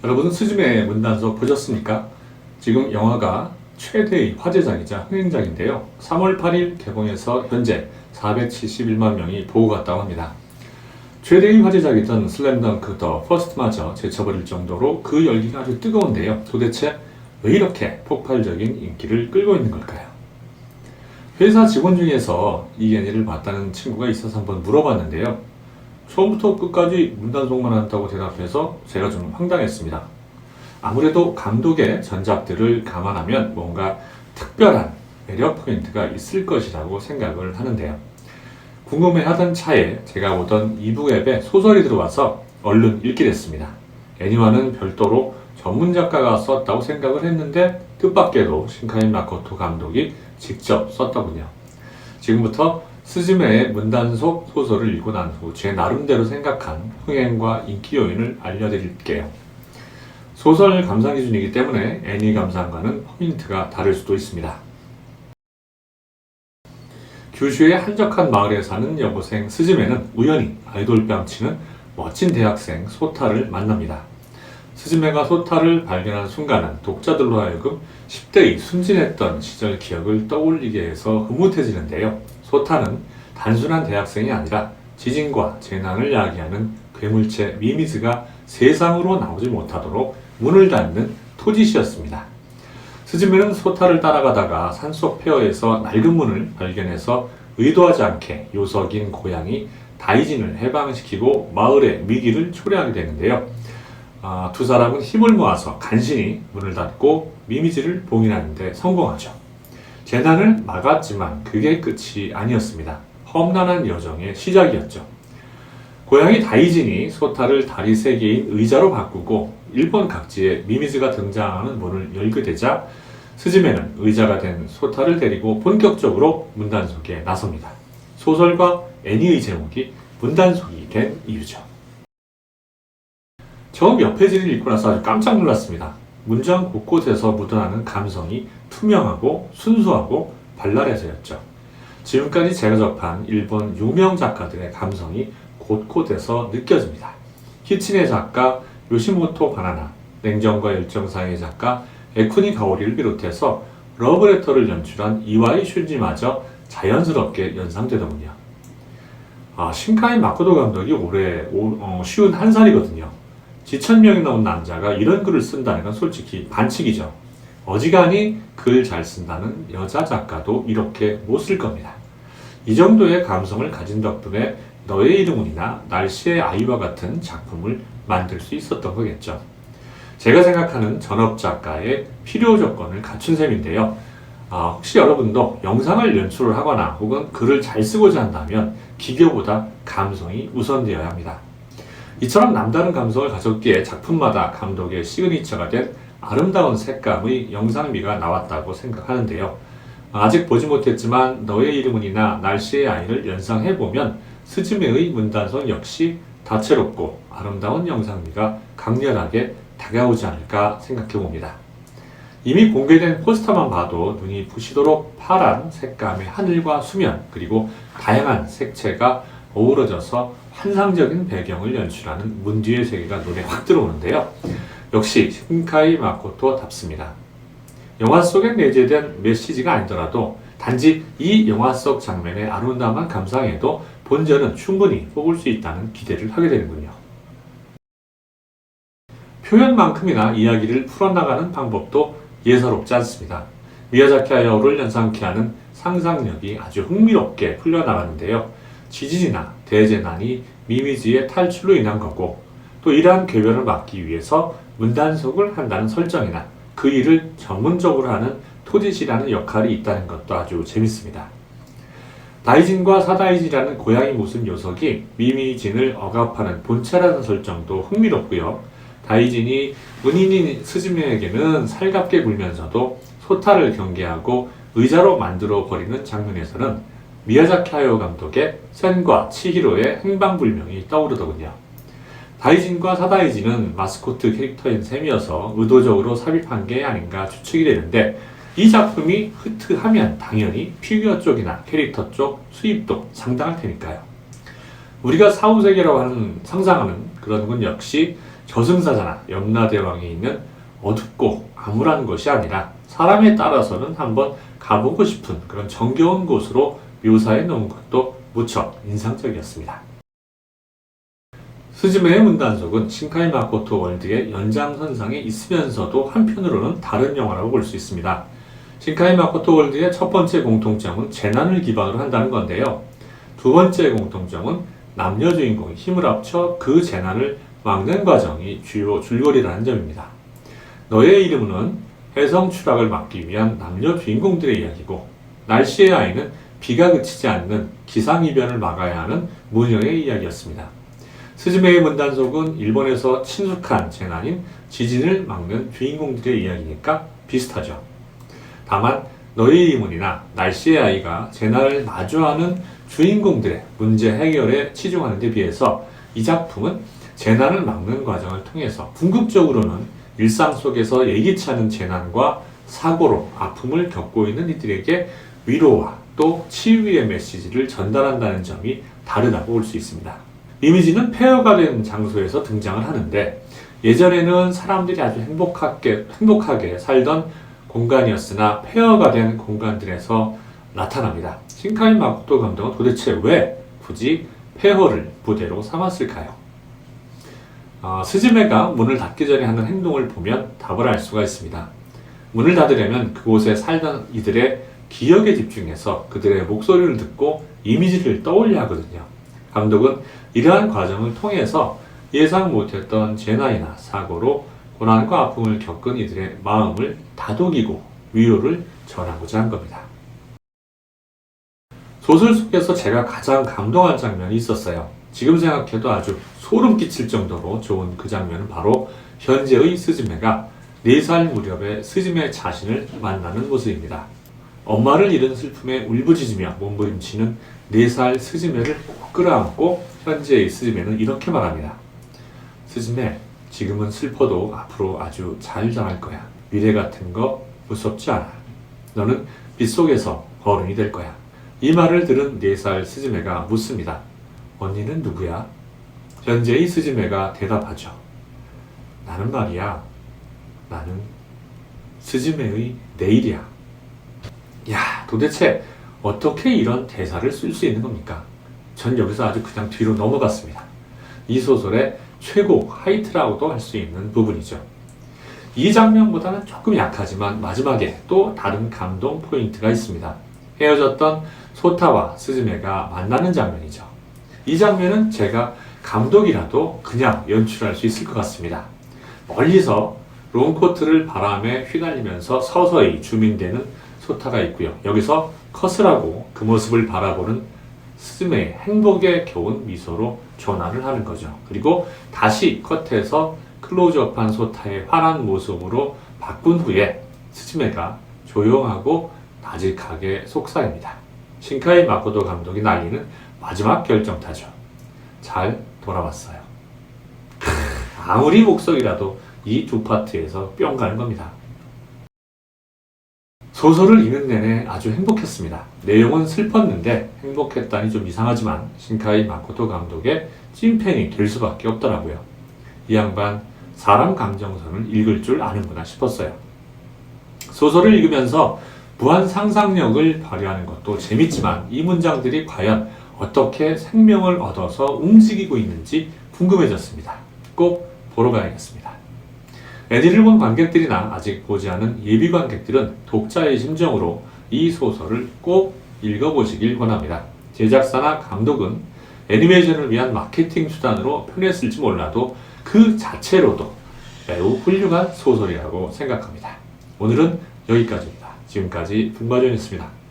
여러분은 스즈메의 문단속 보셨습니까? 지금 영화가 최대의 화제작이자 흥행작인데요. 3월 8일 개봉해서 현재 471만 명이 보고 갔다고 합니다. 최대의 화제작이던 슬램덩크 더 퍼스트마저 제쳐버릴 정도로 그 열기가 아주 뜨거운데요. 도대체 왜 이렇게 폭발적인 인기를 끌고 있는 걸까요? 회사 직원 중에서 이 애니를 봤다는 친구가 있어서 한번 물어봤는데요. 처음부터 끝까지 문단속만 한다고 대답해서 제가 좀 황당했습니다. 아무래도 감독의 전작들을 감안하면 뭔가 특별한 매력 포인트가 있을 것이라고 생각을 하는데요. 궁금해하던 차에 제가 보던 이북 앱에 소설이 들어와서 얼른 읽게 됐습니다. 애니와는 별도로 전문 작가가 썼다고 생각을 했는데 뜻밖에도 신카이 마코토 감독이 직접 썼더군요. 지금부터 스즈메의 문단속 소설을 읽고 난 후 제 나름대로 생각한 흥행과 인기 요인을 알려드릴게요. 소설 감상 기준이기 때문에 애니 감상과는 포인트가 다를 수도 있습니다. 규슈의 한적한 마을에 사는 여고생 스즈메는 우연히 아이돌 뺨치는 멋진 대학생 소타를 만납니다. 스즈메가 소타를 발견한 순간은 독자들로 하여금 10대의 순진했던 시절 기억을 떠올리게 해서 흐뭇해지는데요. 소타는 단순한 대학생이 아니라 지진과 재난을 야기하는 괴물체 미미즈가 세상으로 나오지 못하도록 문을 닫는 토짓이었습니다. 스즈메는 소타를 따라가다가 산속 폐허에서 낡은 문을 발견해서 의도하지 않게 요석인 고양이 다이진을 해방시키고 마을의 위기를 초래하게 되는데요. 두 사람은 힘을 모아서 간신히 문을 닫고 미미즈를 봉인하는 데 성공하죠. 재난을 막았지만 그게 끝이 아니었습니다. 험난한 여정의 시작이었죠. 고양이 다이진이 소타를 다리 3개인 의자로 바꾸고 일본 각지에 미미즈가 등장하는 문을 열게 되자 스즈메는 의자가 된 소타를 데리고 본격적으로 문단속에 나섭니다. 소설과 애니의 제목이 문단속이 된 이유죠. 처음 몇 페이지를 읽고 나서 아주 깜짝 놀랐습니다. 문장 곳곳에서 묻어나는 감성이 투명하고 순수하고 발랄해서였죠. 지금까지 제가 접한 일본 유명 작가들의 감성이 곳곳에서 느껴집니다. 키친의 작가 요시모토 바나나, 냉정과 열정사의 작가 에쿠니 가오리를 비롯해서 러브레터를 연출한 이와이 슌지마저 자연스럽게 연상되더군요. 신카이 마코토 감독이 올해 51살이거든요. 지천명이 나온 남자가 이런 글을 쓴다는 건 솔직히 반칙이죠. 어지간히 글 잘 쓴다는 여자 작가도 이렇게 못 쓸 겁니다. 이 정도의 감성을 가진 덕분에 너의 이름은이나 날씨의 아이와 같은 작품을 만들 수 있었던 거겠죠. 제가 생각하는 전업 작가의 필요 조건을 갖춘 셈인데요. 혹시 여러분도 영상을 연출을 하거나 혹은 글을 잘 쓰고자 한다면 기교보다 감성이 우선되어야 합니다. 이처럼 남다른 감성을 가졌기에 작품마다 감독의 시그니처가 된 아름다운 색감의 영상미가 나왔다고 생각하는데요. 아직 보지 못했지만 너의 이름은이나 날씨의 아이를 연상해보면 스즈메의 문단속 역시 다채롭고 아름다운 영상미가 강렬하게 다가오지 않을까 생각해봅니다. 이미 공개된 포스터만 봐도 눈이 부시도록 파란 색감의 하늘과 수면 그리고 다양한 색채가 어우러져서 환상적인 배경을 연출하는 문 뒤의 세계가 눈에 확 들어오는데요. 역시 신카이 마코토답습니다. 영화 속에 내재된 메시지가 아니더라도 단지 이 영화 속 장면의 아름다움만 감상해도 본전은 충분히 뽑을 수 있다는 기대를 하게 되는군요. 표현만큼이나 이야기를 풀어나가는 방법도 예사롭지 않습니다. 미야자키 하야오를 연상케 하는 상상력이 아주 흥미롭게 풀려나가는데요. 지진이나 대재난이 미미즈의 탈출로 인한 거고 또 이러한 궤변을 막기 위해서 문단속을 한다는 설정이나 그 일을 전문적으로 하는 토짓이라는 역할이 있다는 것도 아주 재밌습니다. 다이진과 사다이진이라는 고양이 모습 녀석이 미미진을 억압하는 본체라는 설정도 흥미롭고요. 다이진이 은인인 스즈메에게는 살갑게 굴면서도 소타를 경계하고 의자로 만들어 버리는 장면에서는 미야자키 하야오 감독의 센과 치히로의 행방불명이 떠오르더군요. 다이진과 사다이진은 마스코트 캐릭터인 셈이어서 의도적으로 삽입한 게 아닌가 추측이 되는데 이 작품이 히트하면 당연히 피규어 쪽이나 캐릭터 쪽 수입도 상당할 테니까요. 우리가 사후세계라고 하는 상상하는 그런 건 역시 저승사자나 염라대왕이 있는 어둡고 암울한 곳이 아니라 사람에 따라서는 한번 가보고 싶은 그런 정겨운 곳으로 묘사해 놓은 것도 무척 인상적이었습니다. 스즈메의 문단속은 신카이 마코토 월드의 연장선상에 있으면서도 한편으로는 다른 영화라고 볼 수 있습니다. 신카이 마코토 월드의 첫 번째 공통점은 재난을 기반으로 한다는 건데요. 두 번째 공통점은 남녀 주인공이 힘을 합쳐 그 재난을 막는 과정이 주요 줄거리라는 점입니다. 너의 이름은 해성 추락을 막기 위한 남녀 주인공들의 이야기고, 날씨의 아이는 비가 그치지 않는 기상이변을 막아야 하는 무녀의 이야기였습니다. 스즈메의 문단속은 일본에서 친숙한 재난인 지진을 막는 주인공들의 이야기니까 비슷하죠. 다만 너의 이름이나 날씨의 아이가 재난을 마주하는 주인공들의 문제 해결에 치중하는 데 비해서 이 작품은 재난을 막는 과정을 통해서 궁극적으로는 일상 속에서 예기치 않은 재난과 사고로 아픔을 겪고 있는 이들에게 위로와 또 치유의 메시지를 전달한다는 점이 다르다고 볼 수 있습니다. 이미지는 폐허가 된 장소에서 등장을 하는데, 예전에는 사람들이 아주 행복하게 살던 공간이었으나 폐허가 된 공간들에서 나타납니다. 신카이 마코토 감독은 도대체 왜 굳이 폐허를 부대로 삼았을까요? 스즈메가 문을 닫기 전에 하는 행동을 보면 답을 알 수가 있습니다. 문을 닫으려면 그곳에 살던 이들의 기억에 집중해서 그들의 목소리를 듣고 이미지를 떠올려야 하거든요. 감독은 이러한 과정을 통해서 예상 못했던 재난이나 사고로 고난과 아픔을 겪은 이들의 마음을 다독이고 위로를 전하고자 한 겁니다. 소설 속에서 제가 가장 감동한 장면이 있었어요. 지금 생각해도 아주 소름 끼칠 정도로 좋은 그 장면은 바로 현재의 스즈메가 4살 무렵의 스즈메 자신을 만나는 모습입니다. 엄마를 잃은 슬픔에 울부짖으며 몸부림치는 4살 스즈메를 끌어안고 현재의 스즈메는 이렇게 말합니다. 스즈메, 지금은 슬퍼도 앞으로 아주 잘 자랄 거야. 미래 같은 거 무섭지 않아. 너는 빗속에서 어른이 될 거야. 이 말을 들은 4살 스즈메가 묻습니다. 언니는 누구야? 현재의 스즈메가 대답하죠. 나는 말이야. 나는 스즈메의 내일이야. 야, 도대체 어떻게 이런 대사를 쓸 수 있는 겁니까? 전 여기서 아주 그냥 뒤로 넘어갔습니다. 이 소설의 최고 하이트라고도 할 수 있는 부분이죠. 이 장면보다는 조금 약하지만 마지막에 또 다른 감동 포인트가 있습니다. 헤어졌던 소타와 스즈메가 만나는 장면이죠. 이 장면은 제가 감독이라도 그냥 연출할 수 있을 것 같습니다. 멀리서 롱코트를 바람에 휘날리면서 서서히 줌인되는 소타가 있고요. 여기서 컷을 하고 그 모습을 바라보는 스즈메의 행복에 겨운 미소로 전환을 하는 거죠. 그리고 다시 컷해서 클로즈업한 소타의 환한 모습으로 바꾼 후에 스즈메가 조용하고 나직하게 속삭입니다. 신카이 마코토 감독이 날리는 마지막 결정타죠. 잘 돌아왔어요. 아무리 목소리라도 이 두 파트에서 뿅 가는 겁니다. 소설을 읽는 내내 아주 행복했습니다. 내용은 슬펐는데 행복했다니 좀 이상하지만 신카이 마코토 감독의 찐팬이 될 수밖에 없더라고요. 이 양반 사람 감정선을 읽을 줄 아는구나 싶었어요. 소설을 읽으면서 무한 상상력을 발휘하는 것도 재밌지만 이 문장들이 과연 어떻게 생명을 얻어서 움직이고 있는지 궁금해졌습니다. 꼭 보러 가야겠습니다. 애니를 본 관객들이나 아직 보지 않은 예비 관객들은 독자의 심정으로 이 소설을 꼭 읽어보시길 권합니다. 제작사나 감독은 애니메이션을 위한 마케팅 수단으로 표현했을지 몰라도 그 자체로도 매우 훌륭한 소설이라고 생각합니다. 오늘은 여기까지입니다. 지금까지 분바전이었습니다.